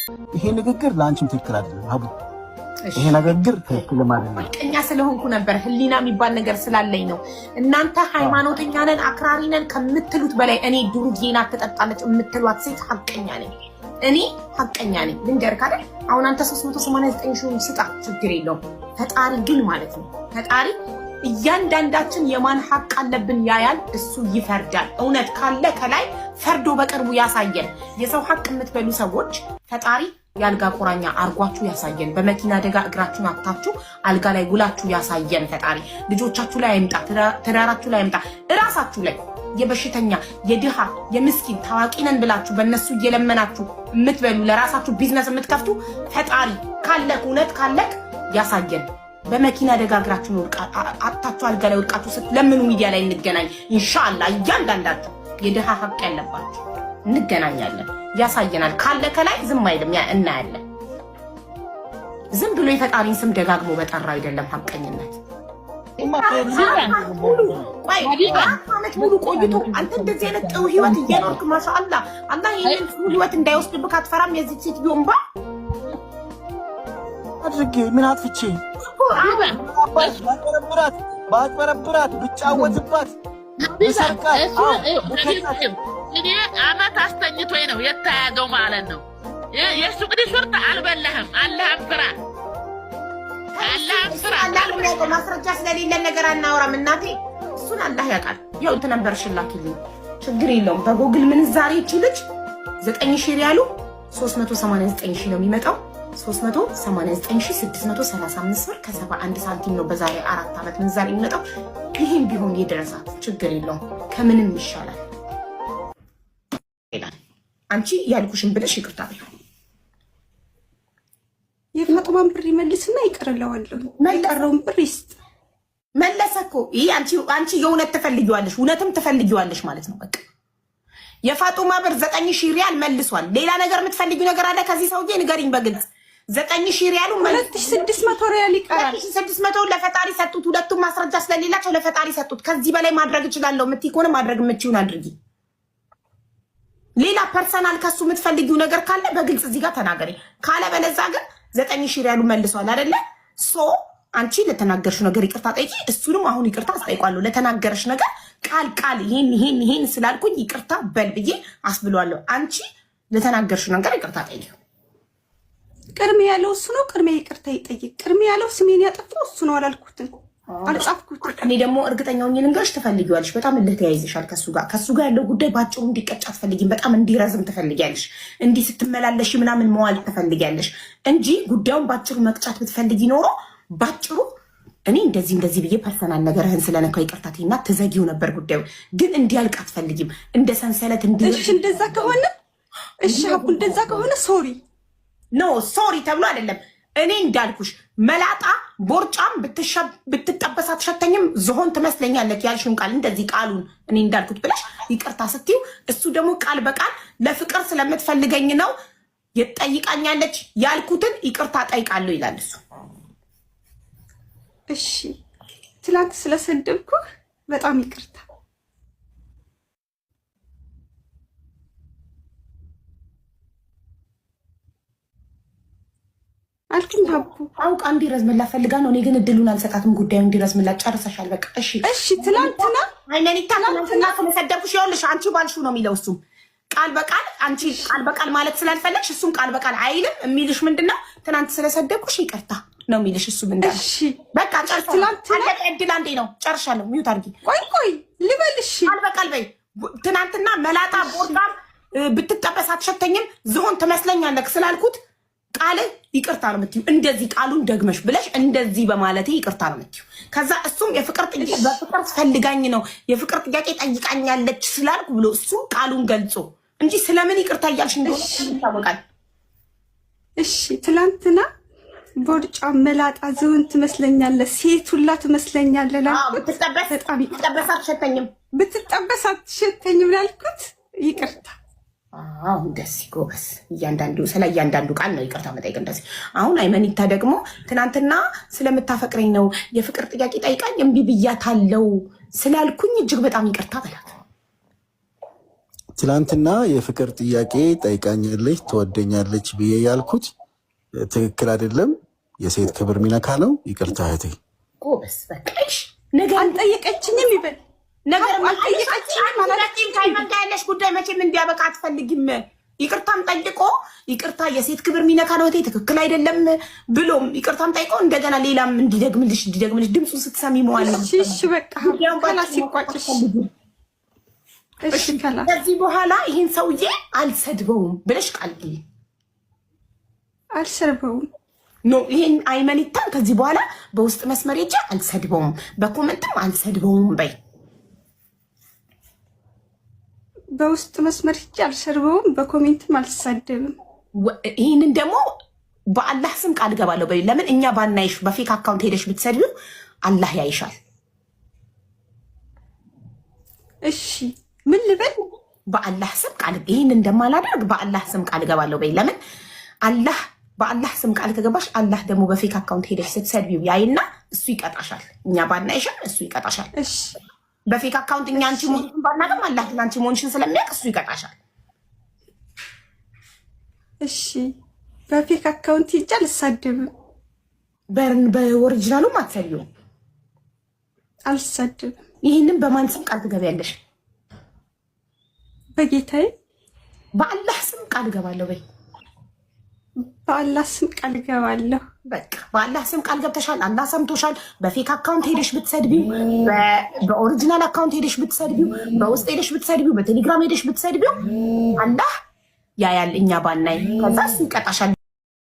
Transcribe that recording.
ይሄ ንግግር ለአንቺም ትክክል አይደለም ሀቡ። ይሄ ንግግር ትክክል ማለት ነው። ቀኛ ስለሆንኩ ነበር ህሊና የሚባል ነገር ስላለኝ ነው። እናንተ ሃይማኖተኛ ነን አክራሪ ነን ከምትሉት በላይ እኔ ዱርዬና ተጠጣለች የምትሏት ሴት ሐቀኛ ነኝ። እኔ ሐቀኛ ነኝ። ልንገርህ አይደል አሁን አንተ 389 ሺህ ስጣ ችግር የለውም። ፈጣሪ ግን ማለት ነው ፈጣሪ እያንዳንዳችን የማን ሐቅ አለብን ያያል፣ እሱ ይፈርዳል። እውነት ካለ ከላይ ፈርዶ በቅርቡ ያሳየን። የሰው ሐቅ የምትበሉ ሰዎች ፈጣሪ የአልጋ ቁራኛ አርጓችሁ ያሳየን። በመኪና አደጋ እግራችሁን አጥታችሁ አልጋ ላይ ውላችሁ ያሳየን ፈጣሪ። ልጆቻችሁ ላይ አይምጣ፣ ትዳራችሁ ላይ አይምጣ፣ እራሳችሁ ላይ የበሽተኛ የድሃ የምስኪን ታዋቂ ነን ብላችሁ በእነሱ እየለመናችሁ የምትበሉ ለራሳችሁ ቢዝነስ የምትከፍቱ ፈጣሪ ካለክ እውነት ካለክ ያሳየን። በመኪና አደጋ እግራችሁን አጥታችሁ አልጋ ላይ ወድቃችሁ ስትለምኑ ሚዲያ ላይ እንገናኝ ኢንሻአላህ። እያንዳንዳችሁ የድሃ ሐቅ ያለባችሁ እንገናኛለን። ያሳየናል ካለ ከላይ ዝም አይልም። ያ እናያለን። ዝም ብሎ የፈጣሪን ስም ደጋግሞ በጠራ አይደለም ሐቀኝነት። አመት ሙሉ ቆይቶ አንተ እንደዚህ አይነት ጥሩ ህይወት እየኖርክ ማሻአላህ አላህ ይሄን ህይወት እንዳይወስድብህ አትፈራም? የዚህ ሴት ቢሆንባ አድርጌ ምን አጥፍቼ ባጭበረብራት ብጫወትባት እኔ አመት አስተኝቶኝ ነው የተያዘው ማለት ነው። የሱ ቅዱስ ወርታ አልበላህም። አላህን ፍራ፣ አላህን ፍራ። ማስረጃ ስለሌለን ነገር አናወራም እናቴ። እሱን አላህ ያውቃል። ያው እንትን ነበር ሽላኪልኝ ችግር የለውም። በጎግል ምንዛሬ ይችልች 9000 ሪያሉ 389 ሺህ ነው የሚመጣው። 389635 ብር ከ71 ሳንቲም ነው በዛሬ 4 ዓመት ምንዛሬ የሚመጣው። ይሄም ቢሆን የደረሳት ችግር የለውም። ከምንም ይሻላል። አንቺ ያልኩሽን ብለሽ ይቅርታ በይው። የፋጡማን ብር ይመልስና ይቀርለዋለሁ። የቀረውን ብር ይስጥ። መለሰ እኮ ይሄ አንቺ የእውነት ትፈልጊዋለሽ፣ እውነትም ትፈልጊዋለሽ ማለት ነው። በቃ የፋጡማ ብር 9000 ሪያል መልሷል። ሌላ ነገር የምትፈልጊው ነገር አለ ከዚህ ሰውዬ ንገሪኝ በግልጽ። 9000 ሪያሉ 2600 ሪያል ይቀራል። 2600 ለፈጣሪ ሰጡት። ሁለቱም ማስረጃ ስለሌላቸው ለፈጣሪ ሰጡት። ከዚህ በላይ ማድረግ እችላለሁ የምትይ ከሆነ ማድረግ የምትችይውን አድርጊ። ሌላ ፐርሰናል ከሱ የምትፈልጊው ነገር ካለ በግልጽ እዚህ ጋር ተናገሪ። ካለ በለዛ ግን 9000 ሪያሉ መልሷል አይደለ? ሶ አንቺ ለተናገርሽ ነገር ይቅርታ ጠይቂ። እሱንም አሁን ይቅርታ አስጠይቋለሁ። ለተናገርሽ ነገር ቃል ይሄን ስላልኩኝ ይቅርታ በል ብዬ አስብሏለሁ። አንቺ ለተናገርሽ ነገር ይቅርታ ጠይቂ። ቅድሜ ያለው እሱ ነው። ቅድሜ ይቅርታ ይጠይቅ። ቅድሜ ያለው ስሜን ያጠፋው እሱ ነው አላልኩትም፣ አልጻፍኩትም። እኔ ደግሞ እርግጠኛው ልንገርሽ ትፈልጊዋለሽ። በጣም ተያይዘሻል ከሱ ጋር ያለው ጉዳይ ባጭሩ እንዲቀጭ አትፈልጊም። በጣም እንዲረዝም ትፈልጊያለሽ። እንዲህ ስትመላለሽ ምናምን መዋል ትፈልጊያለሽ እንጂ ጉዳዩን ባጭሩ መቅጫት ብትፈልጊ ኖሮ ባጭሩ እኔ እንደዚህ ብዬ ፐርሰናል ነገርህን ስለነካው ይቅርታትና ትዘጊው ነበር ጉዳዩ። ግን እንዲያልቅ አትፈልጊም። እንደ ሰንሰለት እሺ እንደዛ ከሆነ እሺ አቡ እንደዛ ከሆነ ሶሪ ተብሎ አይደለም። እኔ እንዳልኩሽ መላጣ ቦርጫም ብትጠበስ አትሸተኝም፣ ዝሆን ትመስለኛለች ያልሽውን ቃል እንደዚህ ቃሉን እኔ እንዳልኩት ብለሽ ይቅርታ ስትይው እሱ ደግሞ ቃል በቃል ለፍቅር ስለምትፈልገኝ ነው የጠይቃኛለች ያልኩትን ይቅርታ ጠይቃለሁ ይላል እሱ። እሺ ትላንት ስለሰደብኩህ በጣም ይቅርታ። አልኩኝ ሀቡ አውቃ እንዲረዝምላት ፈልጋ ነው። እኔ ግን እድሉን አልሰጣትም። ጉዳዩ እንዲረዝምላት ጨርሰሻል። በቃ እሺ ትላንትና አይነኒታ ስለሰደብኩሽ ይኸውልሽ አንቺ ባልሽው ነው የሚለው እሱም ቃል በቃል አንቺ ቃል በቃል ማለት ስላልፈለግሽ እሱም ቃል በቃል አይልም። የሚልሽ ምንድነው ትናንት ስለሰደብኩሽ ይቅርታ ነው የሚልሽ እሱ ምንድነው። እሺ በቃ ጨርሰናል። እድል አንዴ ነው ጨርሻለሁ። ሚዩት አድርጊ። ቆይ ልበልሽ ቃል በቃል በይ። ትናንትና መላጣ ቦርጣም ብትጠበስ አትሸተኝም፣ ዝሆን ትመስለኛለህ ስላልኩት ቃል ይቅርታ ነው የምትይው። እንደዚህ ቃሉን ደግመሽ ብለሽ እንደዚህ በማለቴ ይቅርታ ነው የምትይው። ከዛ እሱም የፍቅር ጥያቄ በፍቅር ፈልጋኝ ነው የፍቅር ጥያቄ ጠይቃኛለች ስላልኩ ብሎ እሱ ቃሉን ገልጾ እንጂ ስለምን ይቅርታ እያልሽ እንደሆነ ይታወቃል። እሺ ትላንትና ቦርጫ መላጣ ዝሆን ትመስለኛለህ፣ ሴት ሁላ ትመስለኛለህ ላልኩት ብትጠበስ አትሸተኝም ላልኩት ይቅርታ። አሁን ደስ ጎበስ ስለ እያንዳንዱ ቃል ነው ይቅርታ መጠየቅ። እንደዚህ አሁን አይመኒታ ደግሞ ትናንትና ስለምታፈቅረኝ ነው የፍቅር ጥያቄ ጠይቃኝ እምቢ ብያታለው ስላልኩኝ እጅግ በጣም ይቅርታ በላት። ትላንትና የፍቅር ጥያቄ ጠይቃኛለች ትወደኛለች ብዬ ያልኩት ትክክል አይደለም። የሴት ክብር ሚነካ ነው። ይቅርታ እህቴ። ጎበስ በቃሽ። ነገር አልጠየቀችኝም ይበል ነገር አልጠየቀችኝም። ከሃይማኖት ጋር ያለሽ ጉዳይ መቼም እንዲያበቃ አትፈልጊም። ይቅርታም ጠይቆ ይቅርታ የሴት ክብር ሚነካ ነው እህቴ ትክክል አይደለም ብሎም ይቅርታም ጠይቆ እንደገና ሌላም እንዲደግምልሽ ድምፁን ስትሰሚ መዋል ነው። እሺ በቃ ካላስ ይቋጭሽ። እሺ ካላስ ከዚህ በኋላ ይሄን ሰውዬ አልሰድበውም ብለሽ ቃል ግቢ። አልሰድበውም ኖ ይሄን አይመኒታን ከዚህ በኋላ በውስጥ መስመር ሄጄ አልሰድበውም፣ በኮመንትም አልሰድበውም በይ። በውስጥ መስመር ሄጄ አልሰድበውም፣ በኮሜንትም አልሳደብም። ይህንን ደግሞ በአላህ ስም ቃል ገባለሁ በይ። ለምን እኛ ባናይሽ በፌክ አካውንት ሄደሽ ብትሰድቢው አላህ ያይሻል። እሺ ምን ልበል? በአላህ ስም ቃል ይህን እንደማላደርግ በአላህ ስም ቃል ገባለሁ በይ። ለምን አላህ በአላህ ስም ቃል ከገባሽ አላህ ደግሞ በፌክ አካውንት ሄደሽ ስትሰድቢው ያይና እሱ ይቀጣሻል። እኛ ባናይሽም እሱ ይቀጣሻል። እሺ በፌክ አካውንት እኛ አንቺ ሞንሽን ባናገም አላህ ግን አንቺ ሞንሽን ስለሚያውቅ እሱ ይቀጣሻል። እሺ በፌክ አካውንት ሄጄ አልሳደብም። በኦሪጂናሉም አትሰድቢውም። አልሳደብም። ይህንን በማን ስም ቃል ትገቢያለሽ? በጌታዬ በአላህ ስም ቃል እገባለሁ በይ። በአላህ ስም ቃል እገባለሁ። በቃ በአላህ ስም ቃል ገብተሻል። አላህ ሰምቶሻል። በፌክ አካውንት ሄደሽ ብትሰድቢው፣ በኦሪጂናል አካውንት ሄደሽ ብትሰድቢው፣ በውስጥ ሄደሽ ብትሰድቢው፣ በቴሌግራም ሄደሽ ብትሰድቢው አላህ ያያል እኛ ባናይ። ከዛ እሱ ይቀጣሻል።